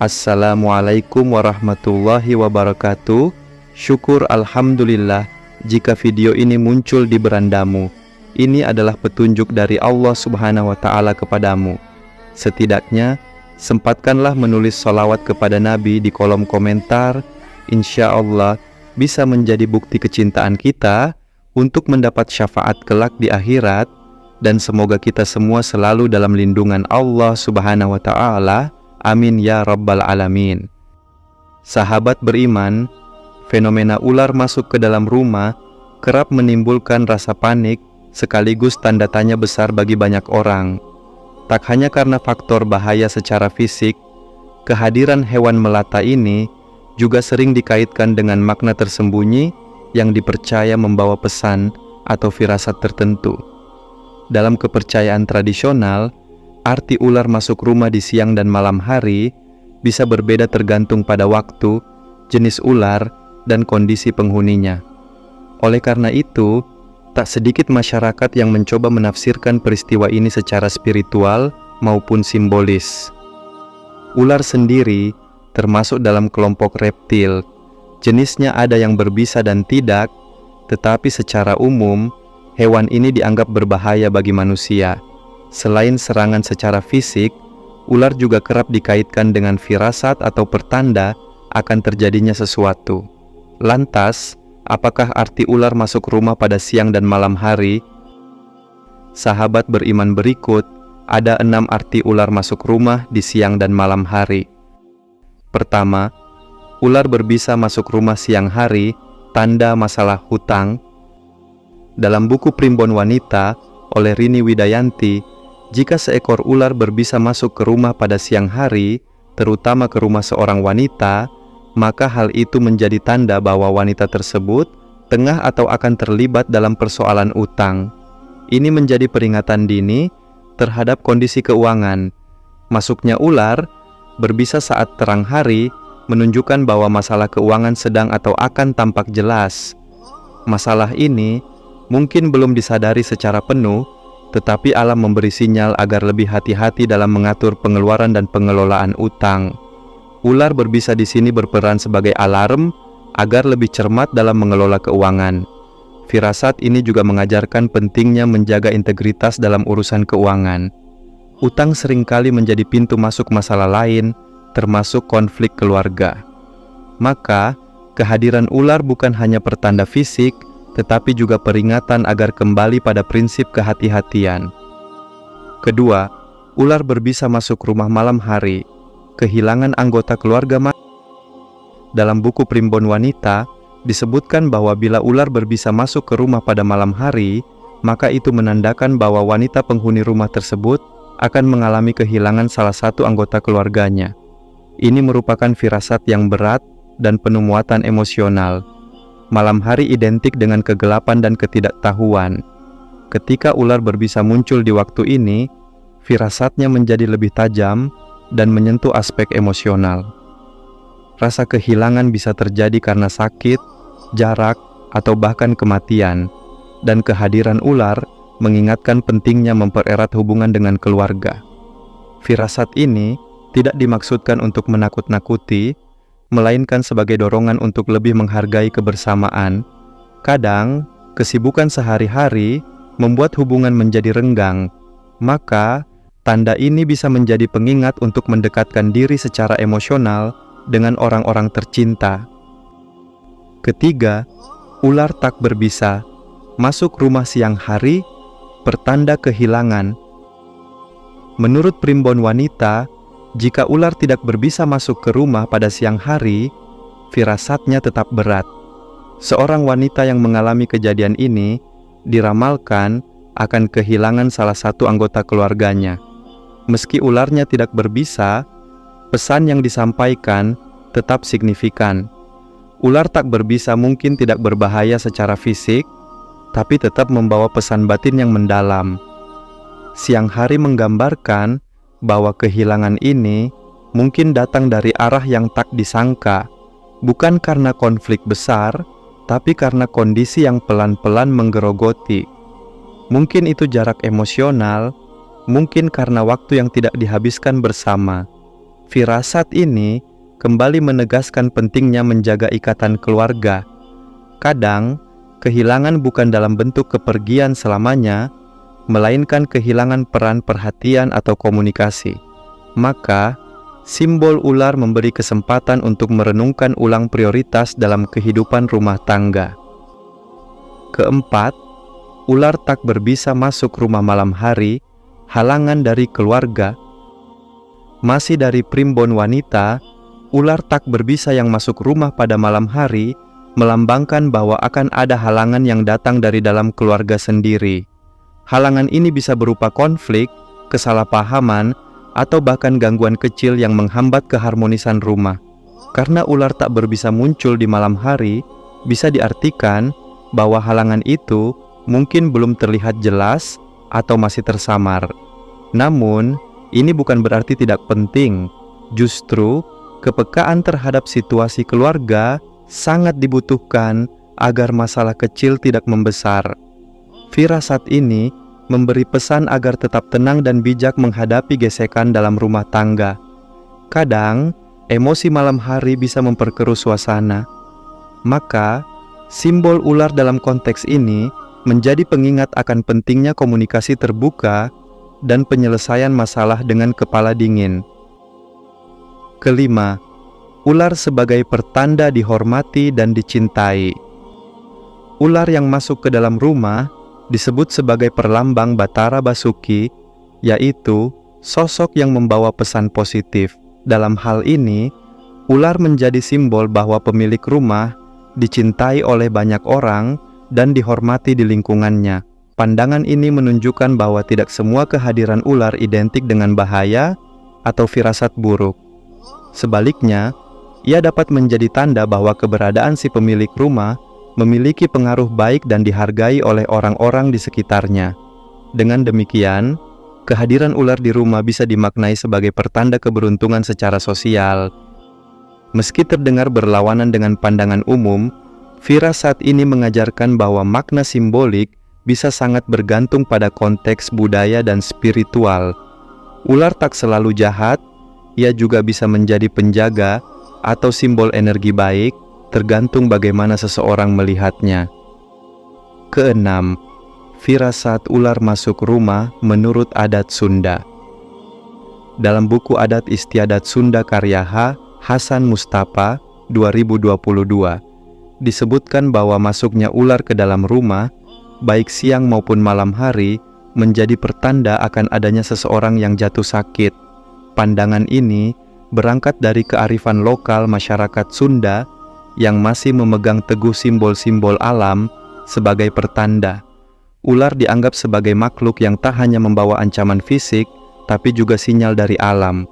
Assalamualaikum warahmatullahi wabarakatuh. Syukur alhamdulillah jika video ini muncul di berandamu. Ini adalah petunjuk dari Allah Subhanahu wa Ta'ala kepadamu. Setidaknya sempatkanlah menulis sholawat kepada Nabi di kolom komentar. Insya Allah bisa menjadi bukti kecintaan kita untuk mendapat syafaat kelak di akhirat. Dan semoga kita semua selalu dalam lindungan Allah Subhanahu wa Ta'ala. Amin ya rabbal alamin. Sahabat beriman, fenomena ular masuk ke dalam rumah kerap menimbulkan rasa panik sekaligus tanda tanya besar bagi banyak orang. Tak hanya karena faktor bahaya secara fisik, kehadiran hewan melata ini juga sering dikaitkan dengan makna tersembunyi yang dipercaya membawa pesan atau firasat tertentu. Dalam kepercayaan tradisional, arti ular masuk rumah di siang dan malam hari bisa berbeda tergantung pada waktu, jenis ular, dan kondisi penghuninya. Oleh karena itu, tak sedikit masyarakat yang mencoba menafsirkan peristiwa ini secara spiritual maupun simbolis. Ular sendiri termasuk dalam kelompok reptil. Jenisnya ada yang berbisa dan tidak, tetapi secara umum, hewan ini dianggap berbahaya bagi manusia. Selain serangan secara fisik, ular juga kerap dikaitkan dengan firasat atau pertanda akan terjadinya sesuatu. Lantas, apakah arti ular masuk rumah pada siang dan malam hari? Sahabat beriman, berikut ada 6 arti ular masuk rumah di siang dan malam hari. Pertama, ular berbisa masuk rumah siang hari, tanda masalah hutang. Dalam buku Primbon Wanita oleh Rini Widayanti, jika seekor ular berbisa masuk ke rumah pada siang hari, terutama ke rumah seorang wanita, maka hal itu menjadi tanda bahwa wanita tersebut tengah atau akan terlibat dalam persoalan utang. Ini menjadi peringatan dini terhadap kondisi keuangan. Masuknya ular berbisa saat terang hari menunjukkan bahwa masalah keuangan sedang atau akan tampak jelas. Masalah ini mungkin belum disadari secara penuh, tetapi alam memberi sinyal agar lebih hati-hati dalam mengatur pengeluaran dan pengelolaan utang. Ular berbisa di sini berperan sebagai alarm agar lebih cermat dalam mengelola keuangan. Firasat ini juga mengajarkan pentingnya menjaga integritas dalam urusan keuangan. Utang seringkali menjadi pintu masuk masalah lain, termasuk konflik keluarga. Maka, kehadiran ular bukan hanya pertanda fisik, tetapi juga peringatan agar kembali pada prinsip kehati-hatian. Kedua, ular berbisa masuk rumah malam hari, kehilangan anggota keluarga. Dalam buku Primbon Wanita, disebutkan bahwa bila ular berbisa masuk ke rumah pada malam hari, maka itu menandakan bahwa wanita penghuni rumah tersebut akan mengalami kehilangan salah satu anggota keluarganya. Ini merupakan firasat yang berat dan penuh muatan emosional. Malam hari identik dengan kegelapan dan ketidaktahuan. Ketika ular berbisa muncul di waktu ini, firasatnya menjadi lebih tajam dan menyentuh aspek emosional. Rasa kehilangan bisa terjadi karena sakit, jarak, atau bahkan kematian. Dan kehadiran ular mengingatkan pentingnya mempererat hubungan dengan keluarga. Firasat ini tidak dimaksudkan untuk menakut-nakuti, melainkan sebagai dorongan untuk lebih menghargai kebersamaan. Kadang, kesibukan sehari-hari membuat hubungan menjadi renggang. Maka, tanda ini bisa menjadi pengingat untuk mendekatkan diri secara emosional dengan orang-orang tercinta. Ketiga, ular tak berbisa masuk rumah siang hari, pertanda kehilangan. Menurut Primbon Wanita, jika ular tidak berbisa masuk ke rumah pada siang hari, firasatnya tetap berat. Seorang wanita yang mengalami kejadian ini diramalkan akan kehilangan salah satu anggota keluarganya. Meski ularnya tidak berbisa, pesan yang disampaikan tetap signifikan. Ular tak berbisa mungkin tidak berbahaya secara fisik, tapi tetap membawa pesan batin yang mendalam. Siang hari menggambarkan bahwa kehilangan ini mungkin datang dari arah yang tak disangka, bukan karena konflik besar, tapi karena kondisi yang pelan-pelan menggerogoti. Mungkin itu jarak emosional, mungkin karena waktu yang tidak dihabiskan bersama. Firasat ini kembali menegaskan pentingnya menjaga ikatan keluarga. Kadang, kehilangan bukan dalam bentuk kepergian selamanya, melainkan kehilangan peran perhatian atau komunikasi. Maka, simbol ular memberi kesempatan untuk merenungkan ulang prioritas dalam kehidupan rumah tangga. Keempat, ular tak berbisa masuk rumah malam hari, halangan dari keluarga. Masih dari primbon wanita, ular tak berbisa yang masuk rumah pada malam hari melambangkan bahwa akan ada halangan yang datang dari dalam keluarga sendiri. Halangan ini bisa berupa konflik, kesalahpahaman, atau bahkan gangguan kecil yang menghambat keharmonisan rumah. Karena ular tak berbisa muncul di malam hari, bisa diartikan bahwa halangan itu mungkin belum terlihat jelas atau masih tersamar. Namun, ini bukan berarti tidak penting. Justru, kepekaan terhadap situasi keluarga sangat dibutuhkan agar masalah kecil tidak membesar. Firasat ini memberi pesan agar tetap tenang dan bijak menghadapi gesekan dalam rumah tangga. Kadang, emosi malam hari bisa memperkeruh suasana. Maka, simbol ular dalam konteks ini menjadi pengingat akan pentingnya komunikasi terbuka dan penyelesaian masalah dengan kepala dingin. Kelima, ular sebagai pertanda dihormati dan dicintai. Ular yang masuk ke dalam rumah disebut sebagai perlambang Batara Basuki, yaitu sosok yang membawa pesan positif. Dalam hal ini, ular menjadi simbol bahwa pemilik rumah dicintai oleh banyak orang dan dihormati di lingkungannya. Pandangan ini menunjukkan bahwa tidak semua kehadiran ular identik dengan bahaya atau firasat buruk. Sebaliknya, ia dapat menjadi tanda bahwa keberadaan si pemilik rumah memiliki pengaruh baik dan dihargai oleh orang-orang di sekitarnya. Dengan demikian, kehadiran ular di rumah bisa dimaknai sebagai pertanda keberuntungan secara sosial. Meski terdengar berlawanan dengan pandangan umum, firasat ini mengajarkan bahwa makna simbolik bisa sangat bergantung pada konteks budaya dan spiritual. Ular tak selalu jahat, ia juga bisa menjadi penjaga atau simbol energi baik, tergantung bagaimana seseorang melihatnya. Keenam, firasat ular masuk rumah menurut adat Sunda. Dalam buku adat istiadat Sunda karya H. Hasan Mustafa 2022, disebutkan bahwa masuknya ular ke dalam rumah, baik siang maupun malam hari, menjadi pertanda akan adanya seseorang yang jatuh sakit. Pandangan ini berangkat dari kearifan lokal masyarakat Sunda yang masih memegang teguh simbol-simbol alam sebagai pertanda. Ular dianggap sebagai makhluk yang tak hanya membawa ancaman fisik, tapi juga sinyal dari alam.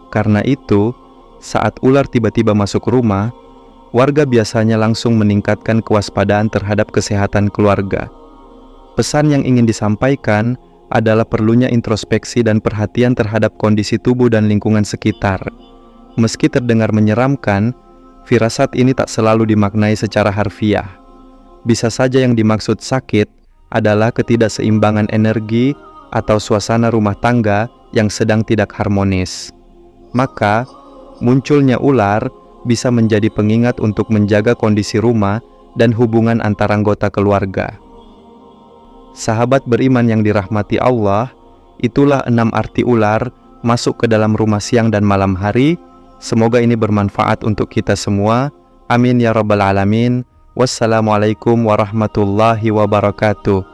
Karena itu, saat ular tiba-tiba masuk rumah, warga biasanya langsung meningkatkan kewaspadaan terhadap kesehatan keluarga. Pesan yang ingin disampaikan adalah perlunya introspeksi dan perhatian terhadap kondisi tubuh dan lingkungan sekitar. Meski terdengar menyeramkan, firasat ini tak selalu dimaknai secara harfiah. Bisa saja yang dimaksud sakit adalah ketidakseimbangan energi atau suasana rumah tangga yang sedang tidak harmonis. Maka, munculnya ular bisa menjadi pengingat untuk menjaga kondisi rumah dan hubungan antar anggota keluarga. Sahabat beriman yang dirahmati Allah, itulah 6 arti ular masuk ke dalam rumah siang dan malam hari. Semoga ini bermanfaat untuk kita semua. Amin ya rabbal alamin. Wassalamualaikum warahmatullahi wabarakatuh.